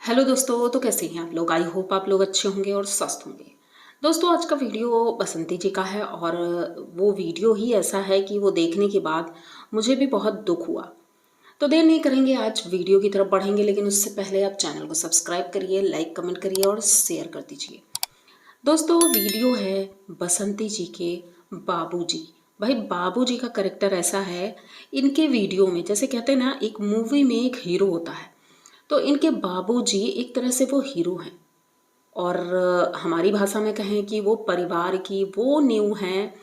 Hello दोस्तों, तो कैसे हैं आप लोग। आई होप आप लोग अच्छे होंगे और स्वस्थ होंगे। दोस्तों, आज का वीडियो बसंती जी का है और वो वीडियो ही ऐसा है कि वो देखने के बाद मुझे भी बहुत दुख हुआ। तो देर नहीं करेंगे, आज वीडियो की तरफ बढ़ेंगे, लेकिन उससे पहले आप चैनल को सब्सक्राइब करिए, लाइक कमेंट करिए और शेयर कर दीजिए। दोस्तों, वीडियो है बसंती जी के बाबूजी। भाई, बाबूजी का कैरेक्टर ऐसा है, इनके वीडियो में जैसे कहते हैं ना, एक मूवी में एक हीरो होता है, तो इनके बाबूजी एक तरह से वो हीरो हैं। और हमारी भाषा में कहें कि वो परिवार की वो नींव हैं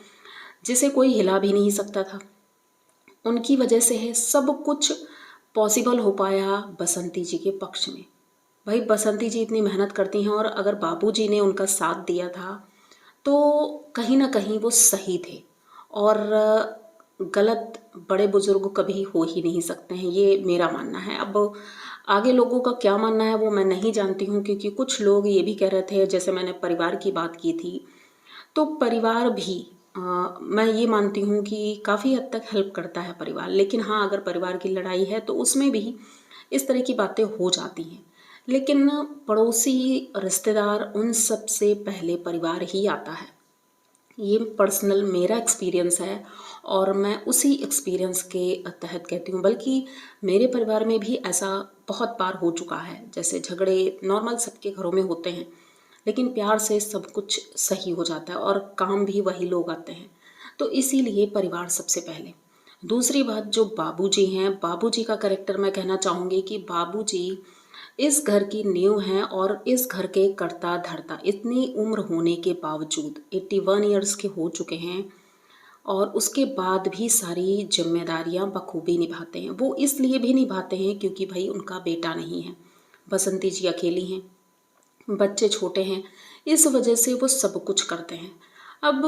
जिसे कोई हिला भी नहीं सकता था। उनकी वजह से है सब कुछ पॉसिबल हो पाया बसंती जी के पक्ष में। भाई, बसंती जी इतनी मेहनत करती हैं और अगर बाबूजी ने उनका साथ दिया था तो कहीं ना कहीं वो सही थे। और गलत बड़े बुजुर्ग कभी हो ही नहीं सकते हैं, ये मेरा मानना है। अब आगे लोगों का क्या मानना है वो मैं नहीं जानती हूँ, क्योंकि कुछ लोग ये भी कह रहे थे, जैसे मैंने परिवार की बात की थी, तो परिवार भी मैं ये मानती हूँ कि काफ़ी हद तक हेल्प करता है परिवार। लेकिन हाँ, अगर परिवार की लड़ाई है तो उसमें भी इस तरह की बातें हो जाती हैं। लेकिन पड़ोसी, रिश्तेदार, उन सब से पहले परिवार ही आता है। ये पर्सनल मेरा एक्सपीरियंस है और मैं उसी एक्सपीरियंस के तहत कहती हूँ। बल्कि मेरे परिवार में भी ऐसा बहुत बार हो चुका है। जैसे झगड़े नॉर्मल सबके घरों में होते हैं, लेकिन प्यार से सब कुछ सही हो जाता है और काम भी वही लोग आते हैं। तो इसीलिए परिवार सबसे पहले। दूसरी बात, जो बाबूजी हैं, बाबूजी का कैरेक्टर मैं कहना चाहूँगी कि बाबूजी इस घर की नींव हैं और इस घर के कर्ता धर्ता। इतनी उम्र होने के बावजूद 81 ईयर्स के हो चुके हैं और उसके बाद भी सारी जिम्मेदारियां बखूबी निभाते हैं। वो इसलिए भी निभाते हैं क्योंकि भाई उनका बेटा नहीं है, बसंती जी अकेली हैं, बच्चे छोटे हैं, इस वजह से वो सब कुछ करते हैं। अब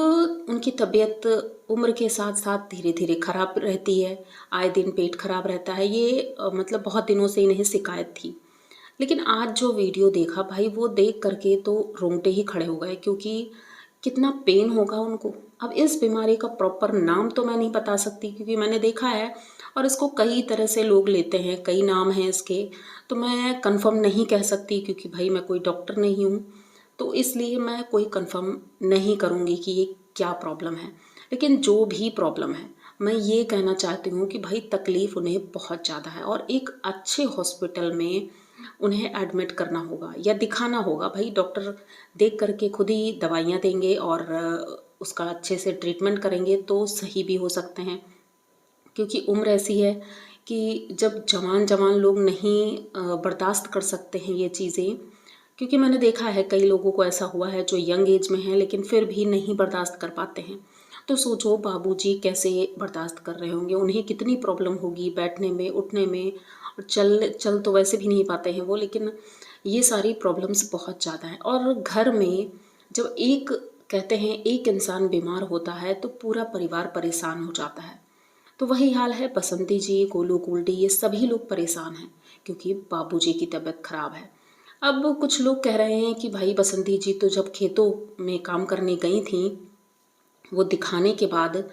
उनकी तबीयत उम्र के साथ साथ धीरे धीरे खराब रहती है, आए दिन पेट खराब रहता है। ये मतलब बहुत दिनों से इन्हें शिकायत थी। लेकिन आज जो वीडियो देखा भाई, वो देख करके तो रोंगटे ही खड़े हो गए, क्योंकि कितना पेन होगा उनको। अब इस बीमारी का प्रॉपर नाम तो मैं नहीं बता सकती, क्योंकि मैंने देखा है और इसको कई तरह से लोग लेते हैं, कई नाम हैं इसके। तो मैं कंफर्म नहीं कह सकती, क्योंकि भाई मैं कोई डॉक्टर नहीं हूँ, तो इसलिए मैं कोई कंफर्म नहीं करूँगी कि ये क्या प्रॉब्लम है। लेकिन जो भी प्रॉब्लम है, मैं ये कहना चाहती हूँ कि भाई तकलीफ़ उन्हें बहुत ज़्यादा है और एक अच्छे हॉस्पिटल में उन्हें एडमिट करना होगा या दिखाना होगा। भाई, डॉक्टर देख करके खुद ही दवाइयाँ देंगे और उसका अच्छे से ट्रीटमेंट करेंगे तो सही भी हो सकते हैं। क्योंकि उम्र ऐसी है कि जब जवान जवान लोग नहीं बर्दाश्त कर सकते हैं ये चीज़ें। क्योंकि मैंने देखा है कई लोगों को ऐसा हुआ है जो यंग एज में हैं, लेकिन फिर भी नहीं बर्दाश्त कर पाते हैं। तो सोचो बाबूजी कैसे बर्दाश्त कर रहे होंगे, उन्हें कितनी प्रॉब्लम होगी बैठने में, उठने में। और चल चल तो वैसे भी नहीं पाते हैं वो, लेकिन ये सारी प्रॉब्लम्स बहुत ज़्यादा हैं। और घर में जब एक, कहते हैं, एक इंसान बीमार होता है तो पूरा परिवार परेशान हो जाता है। तो वही हाल है, बसंती जी, गोलू गोल्डी, ये सभी लोग परेशान हैं क्योंकि बाबूजी की तबीयत खराब है। अब कुछ लोग कह रहे हैं कि भाई बसंती जी तो जब खेतों में काम करने गई थी, वो दिखाने के बाद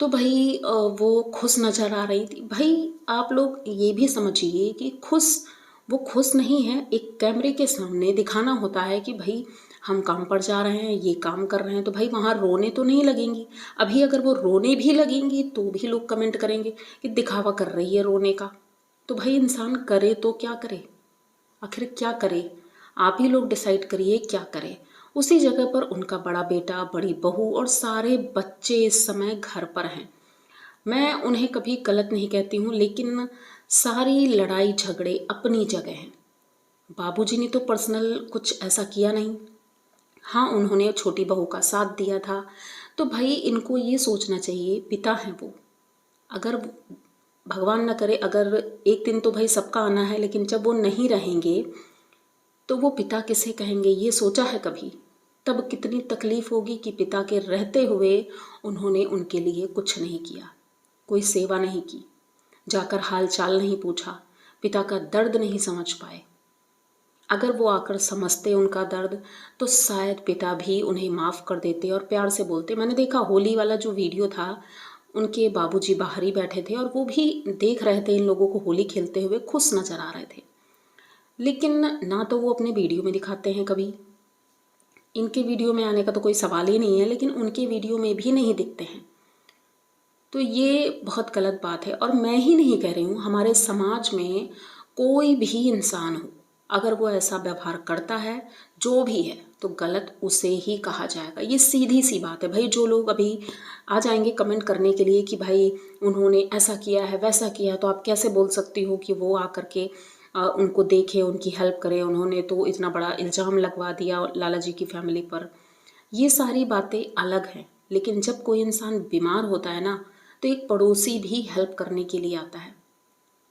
तो भाई वो खुश नज़र आ रही थी। भाई, आप लोग ये भी समझिए कि वो खुश नहीं है। एक कैमरे के सामने दिखाना होता है कि भाई हम काम पर जा रहे हैं, ये काम कर रहे हैं, तो भाई वहाँ रोने तो नहीं लगेंगी। अभी अगर वो रोने भी लगेंगी तो भी लोग कमेंट करेंगे कि दिखावा कर रही है रोने का। तो भाई इंसान करे तो क्या करे, आखिर क्या करे? आप ही लोग डिसाइड करिए क्या करे। उसी जगह पर उनका बड़ा बेटा, बड़ी बहू और सारे बच्चे इस समय घर पर हैं। मैं उन्हें कभी गलत नहीं कहती हूँ, लेकिन सारी लड़ाई झगड़े अपनी जगह हैं। बाबूजी ने तो पर्सनल कुछ ऐसा किया नहीं। हाँ, उन्होंने छोटी बहू का साथ दिया था। तो भाई इनको ये सोचना चाहिए, पिता हैं वो। अगर भगवान न करे, अगर एक दिन तो भाई सबका आना है, लेकिन जब वो नहीं रहेंगे तो वो पिता किसे कहेंगे, ये सोचा है कभी? तब कितनी तकलीफ होगी कि पिता के रहते हुए उन्होंने उनके लिए कुछ नहीं किया, कोई सेवा नहीं की, जाकर हाल चाल नहीं पूछा, पिता का दर्द नहीं समझ पाए। अगर वो आकर समझते उनका दर्द तो शायद पिता भी उन्हें माफ़ कर देते और प्यार से बोलते। मैंने देखा होली वाला जो वीडियो था, उनके बाबूजी बाहर ही बैठे थे और वो भी देख रहे थे इन लोगों को होली खेलते हुए, खुश नज़र आ रहे थे। लेकिन ना तो वो अपने वीडियो में दिखाते हैं कभी, इनके वीडियो में आने का तो कोई सवाल ही नहीं है, लेकिन उनके वीडियो में भी नहीं दिखते हैं। तो ये बहुत गलत बात है। और मैं ही नहीं कह रही हूँ, हमारे समाज में कोई भी इंसान हो, अगर वो ऐसा व्यवहार करता है, जो भी है, तो गलत उसे ही कहा जाएगा। ये सीधी सी बात है भाई। जो लोग अभी आ जाएंगे कमेंट करने के लिए कि भाई उन्होंने ऐसा किया है वैसा किया है, तो आप कैसे बोल सकती हो कि वो आकर के उनको देखे, उनकी हेल्प करे, उन्होंने तो इतना बड़ा इल्ज़ाम लगवा दिया लाला जी की फैमिली पर। ये सारी बातें अलग हैं, लेकिन जब कोई इंसान बीमार होता है ना, तो एक पड़ोसी भी हेल्प करने के लिए आता है,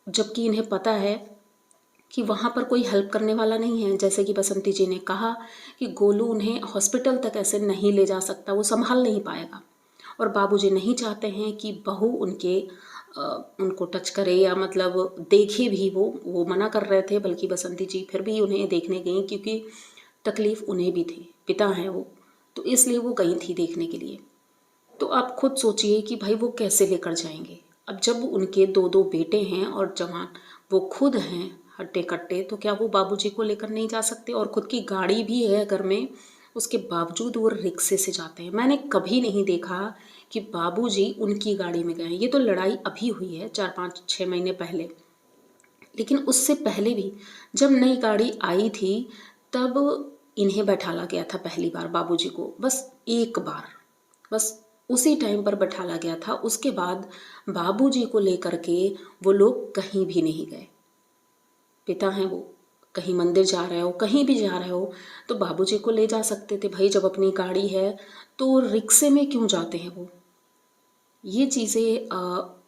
जबकि इन्हें पता है कि वहाँ पर कोई हेल्प करने वाला नहीं है। जैसे कि बसंती जी ने कहा कि गोलू उन्हें हॉस्पिटल तक ऐसे नहीं ले जा सकता, वो संभाल नहीं पाएगा। और बाबूजी नहीं चाहते हैं कि बहू उनको टच करे या मतलब देखे भी। वो मना कर रहे थे, बल्कि बसंती जी फिर भी उन्हें देखने गई, क्योंकि तकलीफ़ उन्हें भी थी, पिता हैं वो, तो इसलिए वो गई थी देखने के लिए। तो आप खुद सोचिए कि भाई वो कैसे लेकर जाएंगे। अब जब उनके दो दो बेटे हैं और जवान वो खुद हैं हट्टे कट्टे, तो क्या वो बाबूजी को लेकर नहीं जा सकते? और खुद की गाड़ी भी है घर में, उसके बावजूद वो रिक्शे से जाते हैं। मैंने कभी नहीं देखा कि बाबूजी उनकी गाड़ी में गए हैं। ये तो लड़ाई अभी हुई है 4-5-6 महीने पहले, लेकिन उससे पहले भी जब नई गाड़ी आई थी, तब इन्हें बैठाला गया था पहली बार, बाबूजी को बस एक बार, बस उसी टाइम पर बैठाला गया था। उसके बाद बाबूजी को लेकर के वो लोग कहीं भी नहीं गए। पिता हैं वो, कहीं मंदिर जा रहे हो, कहीं भी जा रहे हो, तो बाबूजी को ले जा सकते थे भाई। जब अपनी गाड़ी है तो रिक्शे में क्यों जाते हैं वो? ये चीज़ें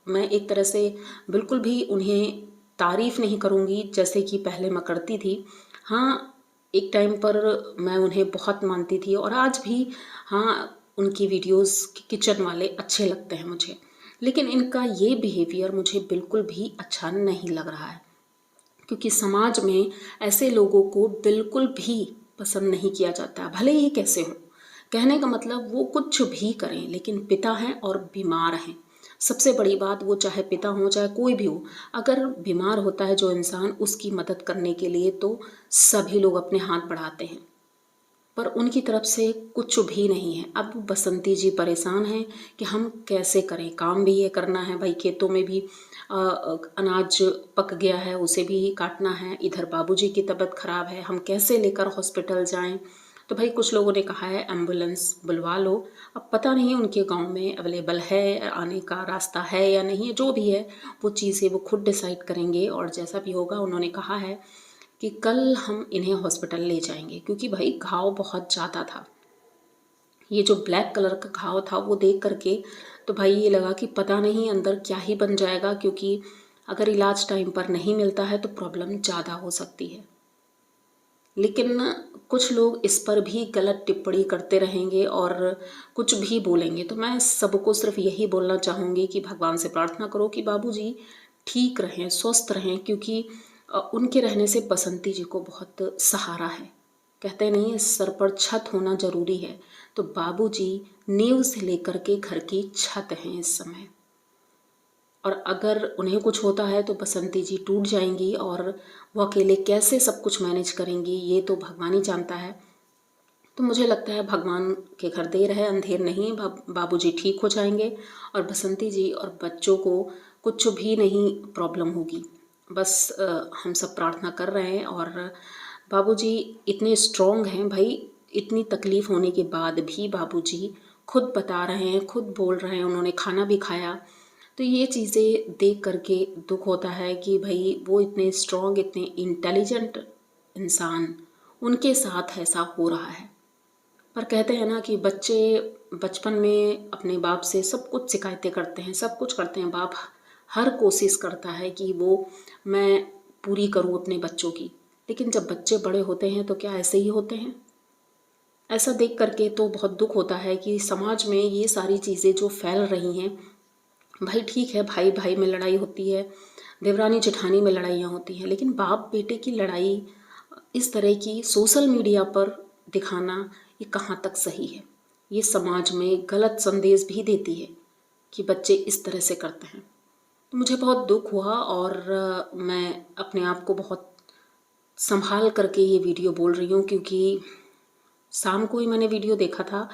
मैं एक तरह से बिल्कुल भी उन्हें तारीफ़ नहीं करूँगी जैसे कि पहले मैं करती थी। हाँ, एक टाइम पर मैं उन्हें बहुत मानती थी, और आज भी हाँ, उनकी वीडियोस किचन वाले अच्छे लगते हैं मुझे। लेकिन इनका ये बिहेवियर मुझे बिल्कुल भी अच्छा नहीं लग रहा है, क्योंकि समाज में ऐसे लोगों को बिल्कुल भी पसंद नहीं किया जाता, भले ही कैसे हो। कहने का मतलब वो कुछ भी करें, लेकिन पिता हैं और बीमार हैं। सबसे बड़ी बात, वो चाहे पिता हो चाहे कोई भी हो, अगर बीमार होता है जो इंसान, उसकी मदद करने के लिए तो सभी लोग अपने हाथ बढ़ाते हैं, पर उनकी तरफ से कुछ भी नहीं है। अब बसंती जी परेशान हैं कि हम कैसे करें, काम भी ये करना है भाई, खेतों में भी अनाज पक गया है, उसे भी काटना है, इधर बाबूजी की तबीयत ख़राब है, हम कैसे लेकर हॉस्पिटल जाएं। तो भाई कुछ लोगों ने कहा है एम्बुलेंस बुलवा लो। अब पता नहीं उनके गांव में अवेलेबल है, आने का रास्ता है या नहीं है, जो भी है वो चीज़ें वो खुद डिसाइड करेंगे। और जैसा भी होगा, उन्होंने कहा है कि कल हम इन्हें हॉस्पिटल ले जाएंगे, क्योंकि भाई घाव बहुत ज़्यादा था। ये जो ब्लैक कलर का घाव था वो देख करके तो भाई ये लगा कि पता नहीं अंदर क्या ही बन जाएगा, क्योंकि अगर इलाज टाइम पर नहीं मिलता है तो प्रॉब्लम ज़्यादा हो सकती है। लेकिन कुछ लोग इस पर भी गलत टिप्पणी करते रहेंगे और कुछ भी बोलेंगे। तो मैं सबको सिर्फ यही बोलना चाहूँगी कि भगवान से प्रार्थना करो कि बाबूजी ठीक रहें, स्वस्थ रहें, क्योंकि उनके रहने से बसंती जी को बहुत सहारा है। कहते नहीं है सर पर छत होना ज़रूरी है, तो बाबूजी नींव से लेकर के घर की छत हैं इस समय। और अगर उन्हें कुछ होता है तो बसंती जी टूट जाएंगी, और वो अकेले कैसे सब कुछ मैनेज करेंगी ये तो भगवान ही जानता है। तो मुझे लगता है भगवान के घर देर है अंधेर नहीं, बाबूजी ठीक हो जाएंगे, और बसंती जी और बच्चों को कुछ भी नहीं प्रॉब्लम होगी। बस हम सब प्रार्थना कर रहे हैं। और बाबूजी इतने स्ट्रॉन्ग हैं भाई, इतनी तकलीफ़ होने के बाद भी बाबूजी खुद बता रहे हैं, खुद बोल रहे हैं, उन्होंने खाना भी खाया। तो ये चीज़ें देख करके दुख होता है कि भाई वो इतने स्ट्रॉन्ग, इतने इंटेलिजेंट इंसान, उनके साथ ऐसा हो रहा है। पर कहते हैं ना कि बच्चे बचपन में अपने बाप से सब कुछ शिकायतें करते हैं, सब कुछ करते हैं। बाप हर कोशिश करता है कि वो मैं पूरी करूं अपने बच्चों की, लेकिन जब बच्चे बड़े होते हैं तो क्या ऐसे ही होते हैं? ऐसा देख करके तो बहुत दुख होता है कि समाज में ये सारी चीज़ें जो फैल रही हैं। भाई ठीक है, भाई भाई में लड़ाई होती है, देवरानी जेठानी में लड़ाइयाँ होती हैं, लेकिन बाप बेटे की लड़ाई इस तरह की सोशल मीडिया पर दिखाना, ये कहाँ तक सही है? ये समाज में गलत संदेश भी देती है कि बच्चे इस तरह से करते हैं। तो मुझे बहुत दुख हुआ, और मैं अपने आप को बहुत संभाल करके ये वीडियो बोल रही हूँ, क्योंकि शाम को ही मैंने वीडियो देखा था,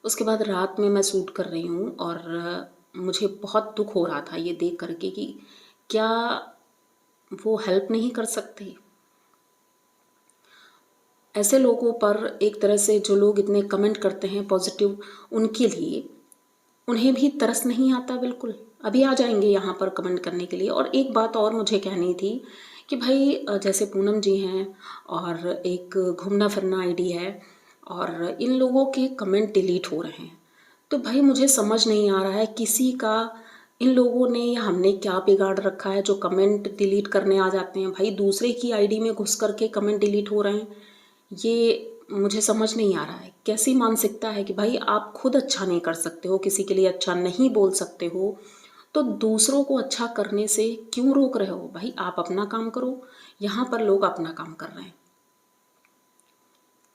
उसके बाद रात में मैं शूट कर रही हूँ और मुझे बहुत दुख हो रहा था ये देख करके कि क्या वो हेल्प नहीं कर सकते। ऐसे लोगों पर एक तरह से जो लोग इतने कमेंट करते हैं पॉजिटिव, उनके लिए उन्हें भी तरस नहीं आता बिल्कुल। अभी आ जाएंगे यहाँ पर कमेंट करने के लिए। और एक बात और मुझे कहनी थी कि भाई जैसे पूनम जी हैं और एक घूमना फिरना आईडी है, और इन लोगों के कमेंट डिलीट हो रहे हैं। तो भाई मुझे समझ नहीं आ रहा है किसी का, इन लोगों ने या हमने क्या बिगाड़ रखा है जो कमेंट डिलीट करने आ जाते हैं। भाई दूसरे की आईडी में घुस करके कमेंट डिलीट हो रहे हैं, ये मुझे समझ नहीं आ रहा है। कैसी मानसिकता है कि भाई आप खुद अच्छा नहीं कर सकते हो, किसी के लिए अच्छा नहीं बोल सकते हो, तो दूसरों को अच्छा करने से क्यों रोक रहे हो। भाई आप अपना काम करो, यहाँ पर लोग अपना काम कर रहे हैं।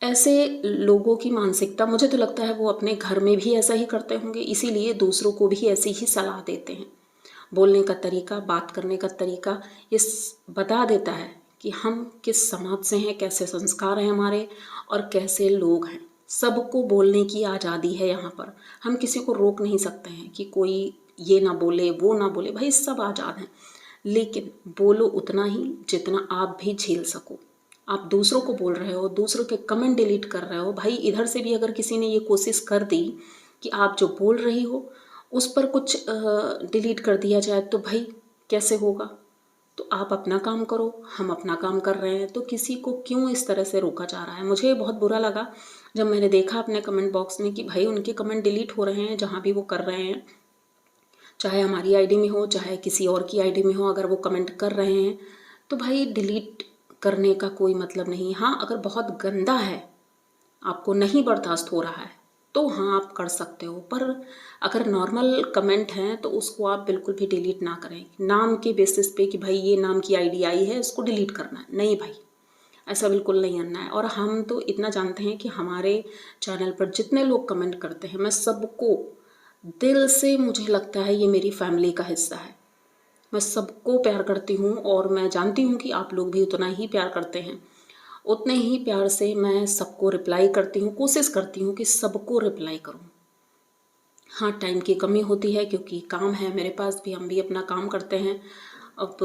ऐसे लोगों की मानसिकता, मुझे तो लगता है वो अपने घर में भी ऐसा ही करते होंगे, इसीलिए दूसरों को भी ऐसी ही सलाह देते हैं। बोलने का तरीका, बात करने का तरीका ये बता देता है कि हम किस समाज से हैं, कैसे संस्कार हैं हमारे और कैसे लोग हैं। सबको बोलने की आज़ादी है यहाँ पर, हम किसी को रोक नहीं सकते हैं कि कोई ये ना बोले वो ना बोले। भाई सब आज़ाद हैं, लेकिन बोलो उतना ही जितना आप भी झेल सको। आप दूसरों को बोल रहे हो, दूसरों के कमेंट डिलीट कर रहे हो। भाई इधर से भी अगर किसी ने ये कोशिश कर दी कि आप जो बोल रही हो उस पर कुछ डिलीट कर दिया जाए, तो भाई कैसे होगा। तो आप अपना काम करो, हम अपना काम कर रहे हैं, तो किसी को क्यों इस तरह से रोका जा रहा है। मुझे बहुत बुरा लगा जब मैंने देखा अपने कमेंट बॉक्स में कि भाई उनके कमेंट डिलीट हो रहे हैं जहाँ भी वो कर रहे हैं, चाहे हमारी आईडी में हो चाहे किसी और की आईडी में हो। अगर वो कमेंट कर रहे हैं तो भाई डिलीट करने का कोई मतलब नहीं। हाँ, अगर बहुत गंदा है, आपको नहीं बर्दाश्त हो रहा है, तो हाँ आप कर सकते हो। पर अगर नॉर्मल कमेंट हैं तो उसको आप बिल्कुल भी डिलीट ना करें नाम के बेसिस पे कि भाई ये नाम की आईडी आई है इसको डिलीट करना है। नहीं भाई, ऐसा बिल्कुल नहीं करना है। और हम तो इतना जानते हैं कि हमारे चैनल पर जितने लोग कमेंट करते हैं, मैं सबको दिल से, मुझे लगता है ये मेरी फैमिली का हिस्सा है। मैं सबको प्यार करती हूँ और मैं जानती हूँ कि आप लोग भी उतना ही प्यार करते हैं। उतने ही प्यार से मैं सबको रिप्लाई करती हूँ, कोशिश करती हूँ कि सबको रिप्लाई करूँ। हाँ, टाइम की कमी होती है क्योंकि काम है मेरे पास भी, हम भी अपना काम करते हैं। अब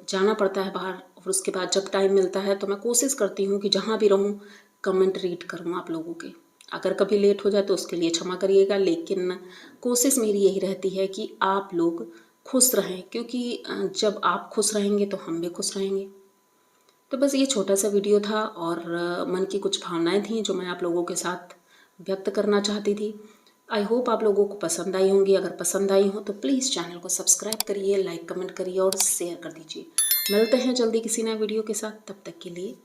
जाना पड़ता है बाहर, और उसके बाद जब टाइम मिलता है तो मैं कोशिश करती हूँ कि जहाँ भी रहूँ कमेंट रीड करूँ आप लोगों के। अगर कभी लेट हो जाए तो उसके लिए क्षमा करिएगा, लेकिन कोशिश मेरी यही रहती है कि आप लोग खुश रहें, क्योंकि जब आप खुश रहेंगे तो हम भी खुश रहेंगे। तो बस ये छोटा सा वीडियो था और मन की कुछ भावनाएं थी जो मैं आप लोगों के साथ व्यक्त करना चाहती थी। आई होप आप लोगों को पसंद आई होंगी। अगर पसंद आई हो तो प्लीज़ चैनल को सब्सक्राइब करिए, लाइक कमेंट करिए और शेयर कर दीजिए। मिलते हैं जल्दी किसी नए वीडियो के साथ, तब तक के लिए